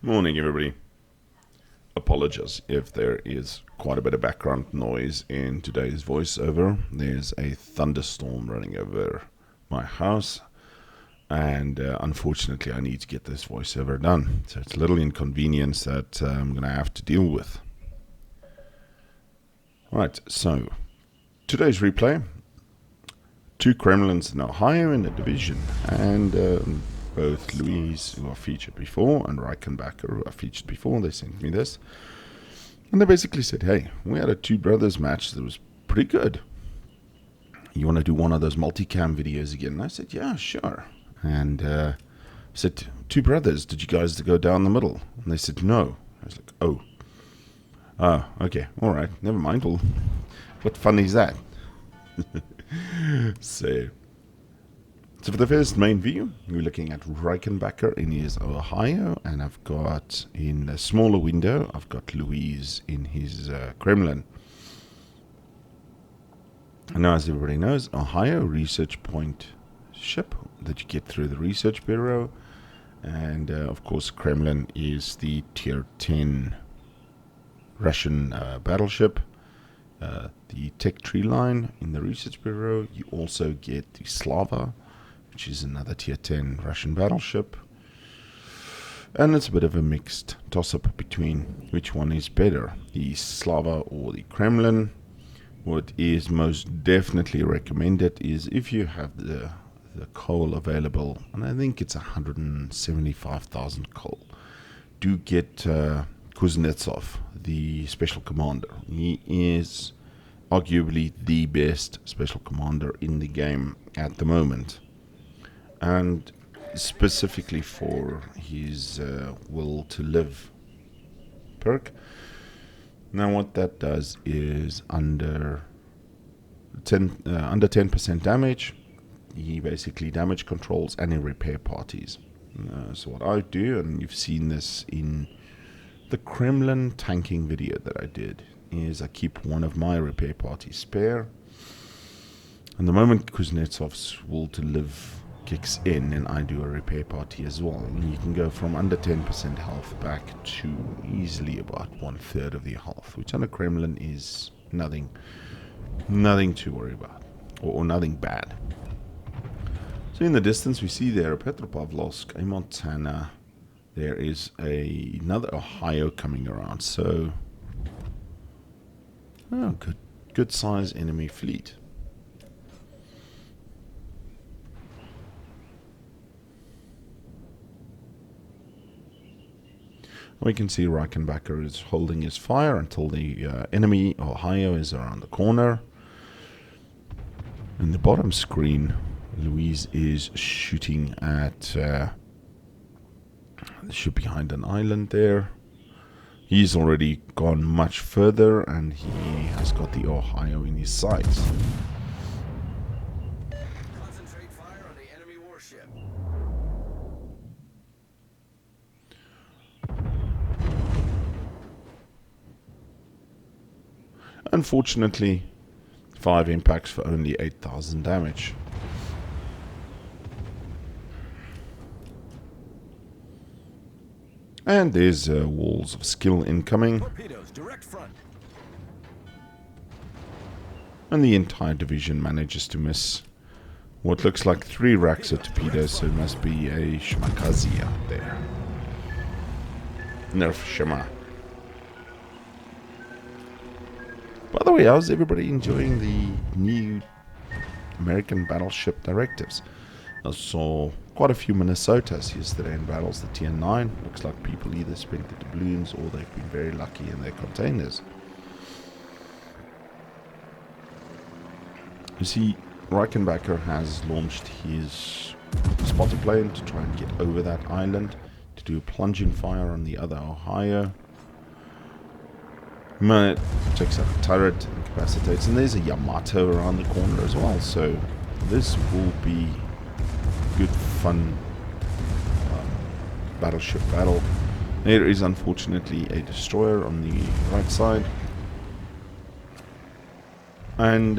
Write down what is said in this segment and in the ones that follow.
Morning, everybody. Apologies if there is quite a bit of background noise in today's voiceover. There's a thunderstorm running over my house, and unfortunately, I need to get this voiceover done. So it's a little inconvenience that I'm going to have to deal with. Right, so today's replay: two Kremlins in Ohio in the division, and both Louise, who I featured before, and Reichenbacher, who I featured before. They sent me this, and they basically said, hey, we had a two brothers match that was pretty good. You want to do one of those multicam videos again? And I said, yeah, sure. And I said, two brothers, did you guys go down the middle? And they said, no. I was like, oh, okay, all right, never mind. Well, what fun is that? So for the first main view, we're looking at Reichenbacher in his Ohio, and I've got, in a smaller window, I've got Louise in his Kremlin. And now, as everybody knows, Ohio, research point ship that you get through the research bureau, and of course Kremlin is the tier 10 Russian battleship. The tech tree line in the research bureau. You also get the Slava, which is another tier 10 Russian battleship. And it's a bit of a mixed toss-up between which one is better, the Slava or the Kremlin. What is most definitely recommended is, if you have the coal available, and I think it's 175,000 coal, do get Kuznetsov, the special commander. He is arguably the best special commander in the game at the moment, and specifically for his will to live perk. Now what that does is under 10% damage, he basically damage controls any repair parties. So what I do, and you've seen this in the Kremlin tanking video that I did, is I keep one of my repair parties spare, and the moment Kuznetsov's will to live kicks in, and I do a repair party as well, and you can go from under 10% health back to easily about 1/3 of the health, which on a Kremlin is nothing to worry about, or nothing bad. So in the distance we see there Petropavlovsk, a Montana. There is another Ohio coming around, so good size enemy fleet. We can see Reichenbacher is holding his fire until the enemy Ohio is around the corner. In the bottom screen, Louise is shooting at the ship behind an island there. He's already gone much further, and he has got the Ohio in his sights. Concentrate fire on the enemy warship. Unfortunately, 5 impacts for only 8,000 damage. And there's walls of skill incoming. Torpedoes, direct front. And the entire division manages to miss what looks like 3 racks of torpedoes, so it must be a Shmakazi out there. Nerf Shema. By the way, how's everybody enjoying the new American battleship directives? I saw quite a few Minnesotas yesterday in battles, the tier 9. Looks like people either spent the doubloons or they've been very lucky in their containers. You see, Reichenbacher has launched his spotter plane to try and get over that island to do a plunging fire on the other Ohio. Man, it takes out a turret, incapacitates, and there's a Yamato around the corner as well, so this will be good fun battleship battle. There is unfortunately a destroyer on the right side, and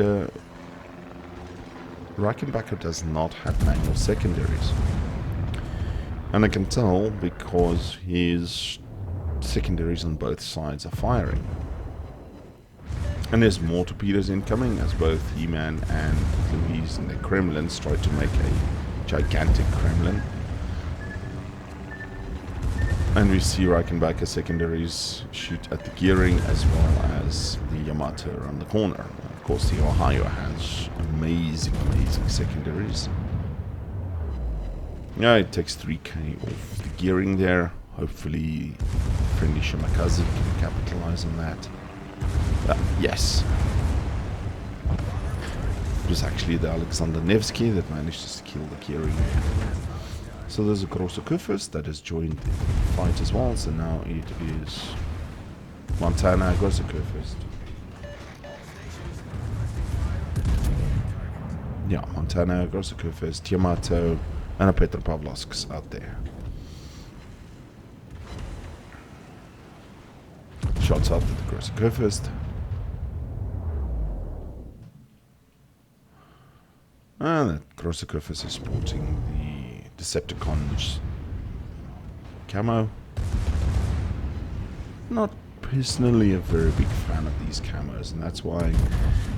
Reichenbacher does not have manual secondaries. And I can tell because his secondaries on both sides are firing. And there's more torpedoes incoming as both He-Man and Louise and the Kremlins try to make a gigantic Kremlin. And we see Reichenbacher secondaries shoot at the gearing as well as the Yamato around the corner. Of course, the Ohio has amazing secondaries. Yeah, it takes 3k off the gearing there. Hopefully, friendly Shimakaze can capitalize on that. Yes. It was actually the Alexander Nevsky that managed to kill the gearing. So there's a Grossokufus that has joined the fight as well. So now it is Montana Grossokufus. Yeah, Montana Grossokufus, Yamato, and a Petropavlovsk out there. Shots out at the Grossokufus. And that Grossokufus is sporting the Decepticon's camo. Not personally a very big fan of these camos, and that's why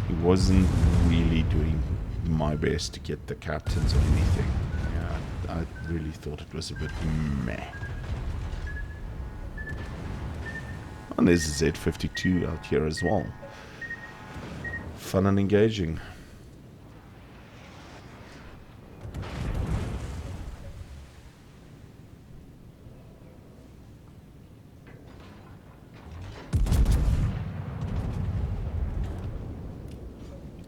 he wasn't really doing my best to get the captains or anything. Yeah, I really thought it was a bit meh. And there's a Z52 out here as well. Fun and engaging.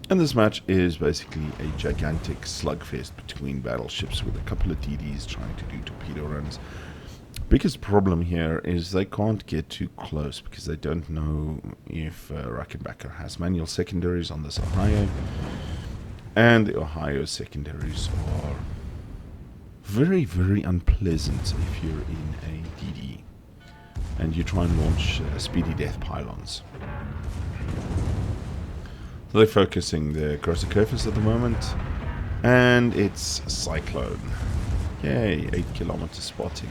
And this match is basically a gigantic slugfest between battleships with a couple of DDs trying to do torpedo runs. Biggest problem here is they can't get too close because they don't know if Reichenbacher has manual secondaries on this Ohio. And the Ohio secondaries are very unpleasant if you're in a DD and you try and launch speedy death pylons. So they're focusing the Grossokufus at the moment, and it's Cyclone. Yay, 8 kilometer spotting.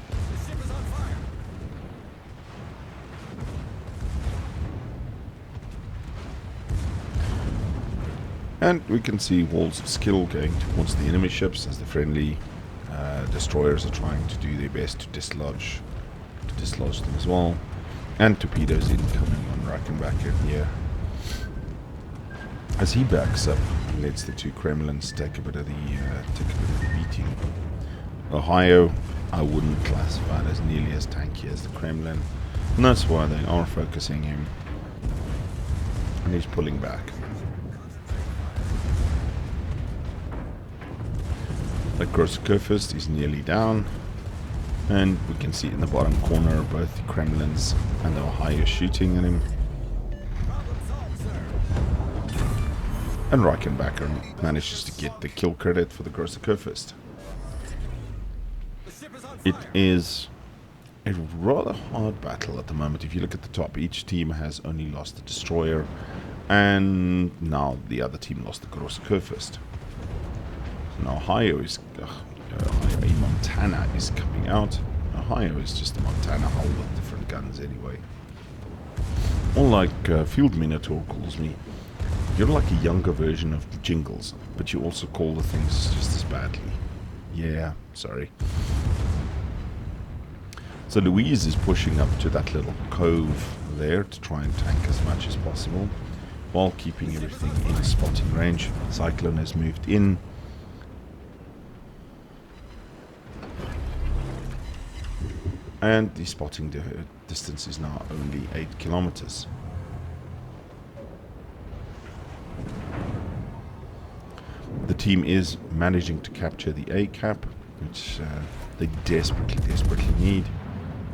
The ship is on fire. And we can see walls of skill going towards the enemy ships as the friendly destroyers are trying to do their best to dislodge them as well. And torpedoes incoming on Reichenbacher here. As he backs up and lets the two Kremlins take a bit of the beating. Ohio, I wouldn't classify it as nearly as tanky as the Kremlin, and that's why they are focusing him. And he's pulling back. The Grossokufus is nearly down, and we can see in the bottom corner both the Kremlins and the Ohio shooting at him. Problem solved, sir. And Reichenbacher manages to get the kill credit for the Grossokufus. The ship is on It fire. is a rather hard battle at the moment. If you look at the top, each team has only lost the destroyer, and now the other team lost the Grossokufus. Now Ohio is a Montana is coming out. Ohio is just a Montana hull with different guns anyway. Or like Field Minotaur calls me, you're like a younger version of the Jingles, but you also call the things just as badly. Yeah, sorry. So Louise is pushing up to that little cove there to try and tank as much as possible while keeping everything in spotting range. Cyclone has moved in. And the spotting distance is now only 8 kilometers. The team is managing to capture the A cap, which they desperately need.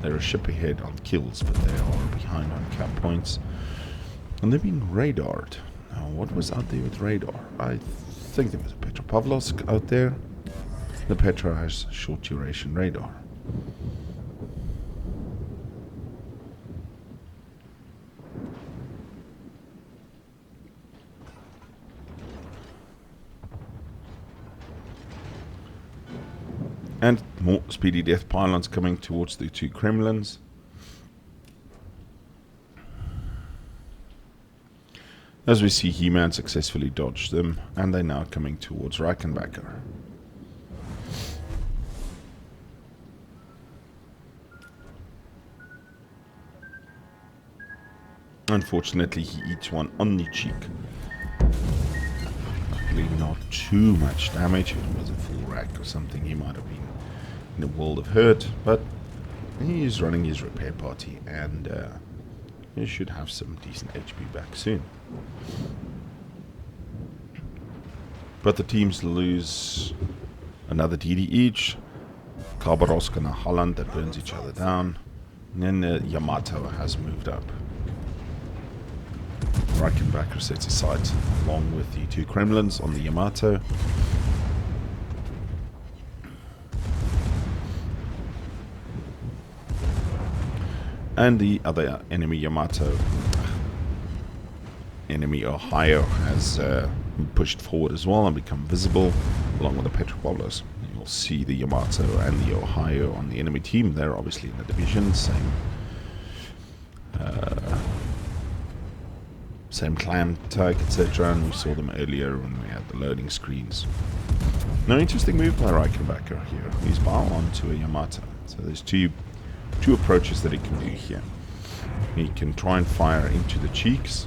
They're a ship ahead on kills, but they are behind on cap points. And they've been radared. Now, what was out there with radar? I think there was a Petropavlovsk out there. The Petra has short duration radar. And more speedy death pylons coming towards the two Kremlins. As we see, He-Man successfully dodged them, and they're now coming towards Reichenbacker. Unfortunately, he eats one on the cheek. Luckily, not too much damage. If it was a full rack or something, he might have been in a world of hurt, but he's running his repair party, and he should have some decent HP back soon. But the teams lose another DD each. Khabarovsk and Holland that burns each other down. And then the Yamato has moved up. Reichenbacker sets his sight along with the two Kremlins on the Yamato. And the other enemy Yamato, enemy Ohio, has pushed forward as well and become visible along with the Petropavlovsk. You'll see the Yamato and the Ohio on the enemy team. They're obviously in the division, same clan tag, etc. And we saw them earlier when we had the loading screens. Now, interesting move by Reichenbacker here. He's bow onto a Yamato. So there's two approaches that he can do here. He can try and fire into the cheeks.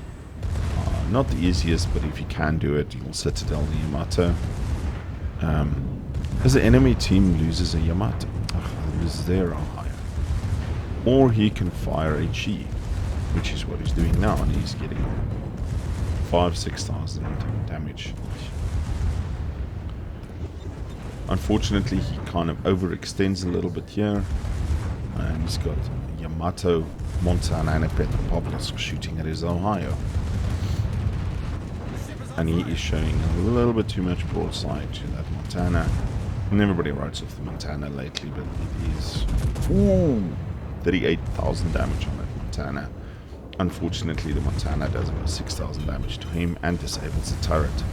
Not the easiest, but if he can do it, he'll citadel the Yamato. As the enemy team loses a Yamato, loses their Ohio. Or he can fire a Chi, which is what he's doing now, and he's getting 5,000-6,000 damage. Unfortunately, he kind of overextends a little bit here, and he's got Yamato, Montana, and a Petropavlovsk shooting at his Ohio. And he is showing a little bit too much broadside to that Montana. And everybody writes off the Montana lately, but it is 38,000 damage on that Montana. Unfortunately, the Montana does about 6,000 damage to him and disables the turret.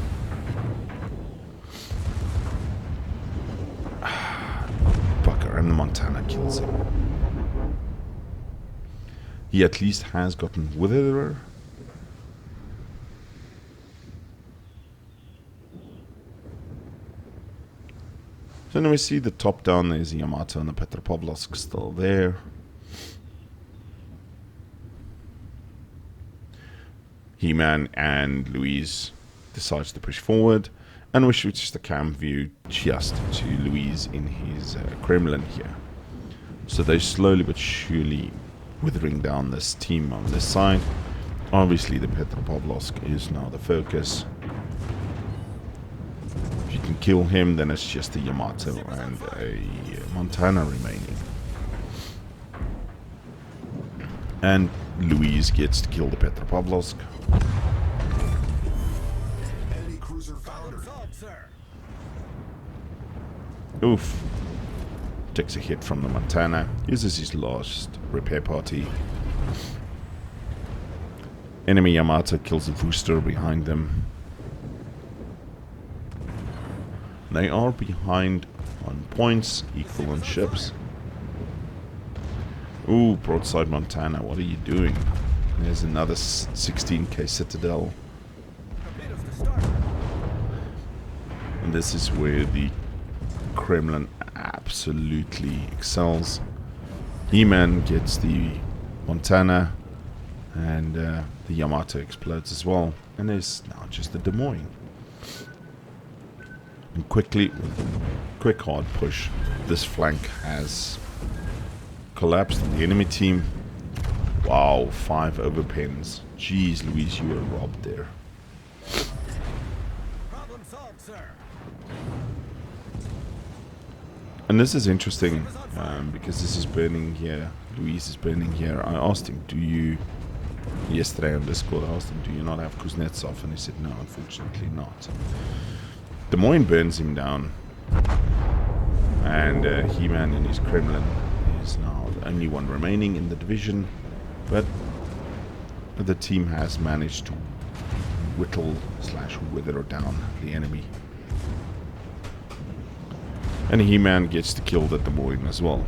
Bucker, and the Montana kills him. He at least has gotten Witherer. So now we see the top down, there's the Yamato and the Petropavlovsk still there. He-Man and Louise decides to push forward, and we switch the cam view just to Louise in his Kremlin here. So they're slowly but surely withering down this team on this side. Obviously the Petropavlovsk is now the focus. If you can kill him, then it's just a Yamato and a Montana remaining. And Louise gets to kill the Petropavlovsk. Enemy cruiser foundered. Sir. Oof. Takes a hit from the Montana. Uses his last repair party. Enemy Yamato kills the booster behind them. They are behind on points, equal on ships. Ooh, broadside Montana, what are you doing? There's another 16k Citadel. And this is where the Kremlin absolutely excels. He-Man gets the Montana, and the Yamato explodes as well. And there's now just the Des Moines. And quickly, with a quick hard push, this flank has collapsed on the enemy team. Wow, 5 overpens. Jeez Louise, you were robbed there. Problem solved, sir. And this is interesting, because this is burning here. Louise is burning here. I asked him, yesterday on Discord, I asked him, do you not have Kuznetsov? And he said, no, unfortunately not. Des Moines burns him down. And He-Man in his Kremlin is now the only one remaining in the division. But the team has managed to whittle/wither down the enemy. And He-Man gets the kill at the point as well.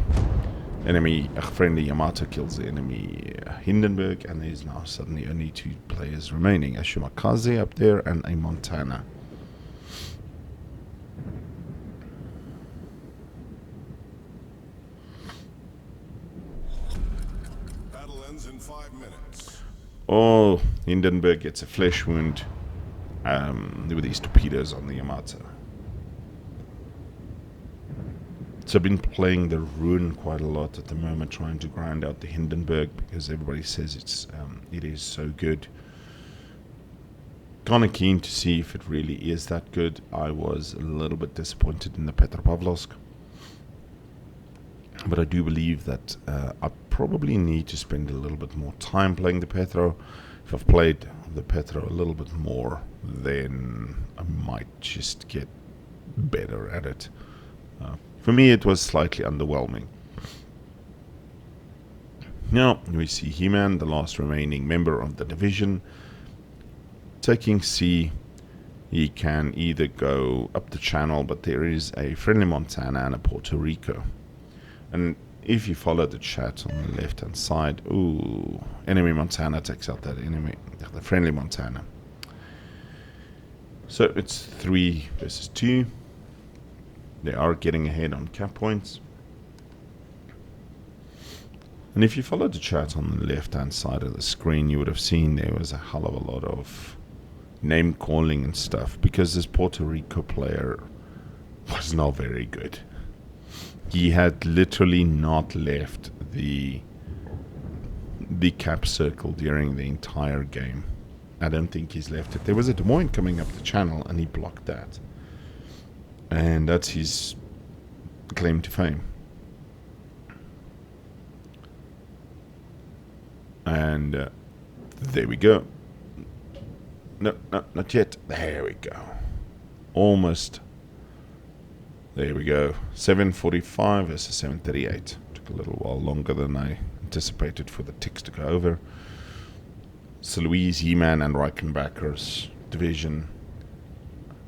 Enemy, a friendly Yamato kills the enemy Hindenburg, and there's now suddenly only 2 players remaining. A Shimakaze up there and a Montana. Battle ends in 5 minutes. Oh, Hindenburg gets a flesh wound with these torpedoes on the Yamato. So I've been playing the Ruin quite a lot at the moment, trying to grind out the Hindenburg because everybody says it is so good. Kind of keen to see if it really is that good. I was a little bit disappointed in the Petropavlovsk, but I do believe that I probably need to spend a little bit more time playing the Petro. If I've played the Petro a little bit more, then I might just get better at it. For me, it was slightly underwhelming. Now, we see He-Man, the last remaining member of the division, taking C. He can either go up the channel, but there is a friendly Montana and a Puerto Rico. And if you follow the chat on the left-hand side, ooh, enemy Montana takes out that enemy, the friendly Montana. So it's 3 versus 2. They are getting ahead on cap points. And if you followed the chat on the left-hand side of the screen, you would have seen there was a hell of a lot of name calling and stuff, because this Puerto Rico player was not very good. He had literally not left the cap circle during the entire game. I don't think he's left it. There was a Des Moines coming up the channel and he blocked that. And that's his claim to fame. And there we go. No, not yet. There we go. Almost. There we go. 7:45 versus 7:38. Took a little while longer than I anticipated for the ticks to go over. So Louise, He-Man, and Reichenbacher's division,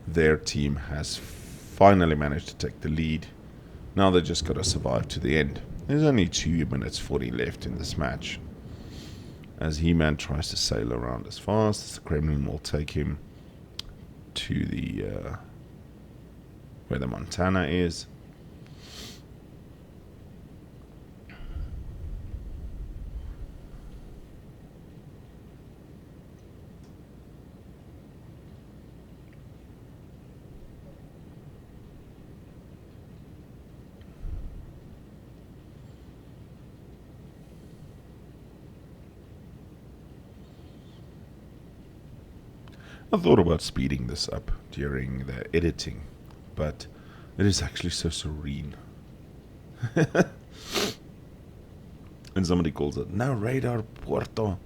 their team has finally managed to take the lead. Now they just got to survive to the end. There's only 2 minutes 40 left in this match, as He-Man tries to sail around as fast as the Kremlin will take him to the where the Montana is. I thought about speeding this up during the editing, but it is actually so serene. And somebody calls it, "No radar, Puerto."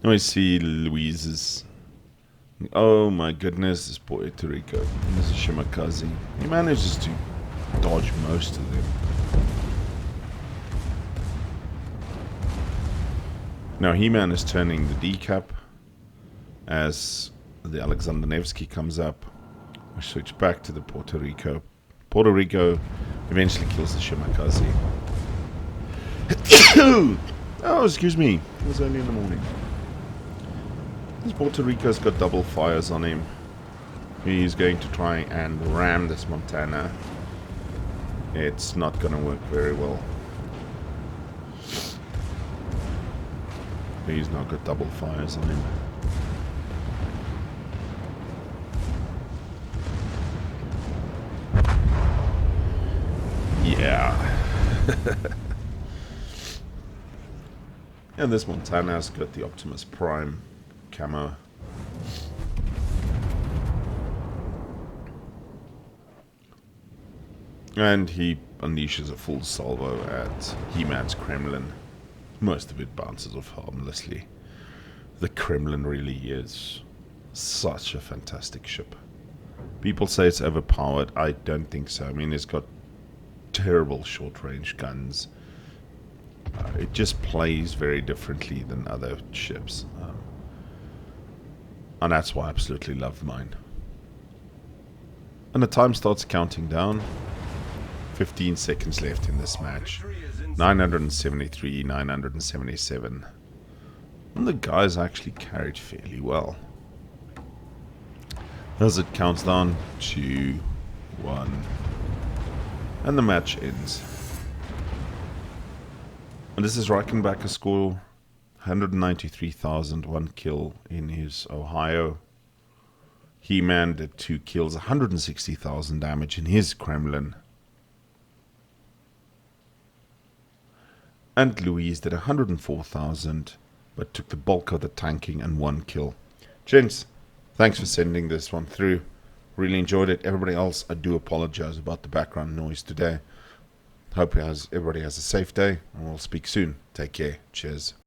Now I see Luise's. Oh my goodness, this Puerto Rico. And this is Shimakaze. He manages to dodge most of them. Now He-Man is turning the decap as the Alexander Nevsky comes up. We switch back to the Puerto Rico. Puerto Rico eventually kills the Shimakaze. Oh, excuse me. It was early in the morning. This Puerto Rico's got double fires on him. He's going to try and ram this Montana. It's not going to work very well. He's now got double fires on him. Yeah. And this Montana's got the Optimus Prime camo. And he unleashes a full salvo at He-Man's Kremlin. Most of it bounces off harmlessly. The Kremlin really is such a fantastic ship. People say it's overpowered. I don't think so. I mean, it's got terrible short-range guns. It just plays very differently than other ships. And that's why I absolutely love mine. And the time starts counting down. 15 seconds left in this match. 973, 977. And the guys actually carried fairly well. As it counts down, 2, 1, and the match ends. And this is Reichenbacher score, 193,000, 1 kill in his Ohio. He-Man did 2 kills, 160,000 damage in his Kremlin. And Louise did 104,000, but took the bulk of the tanking and 1 kill. Gents, thanks for sending this one through. Really enjoyed it. Everybody else, I do apologize about the background noise today. Hope everybody has a safe day, and we'll speak soon. Take care. Cheers.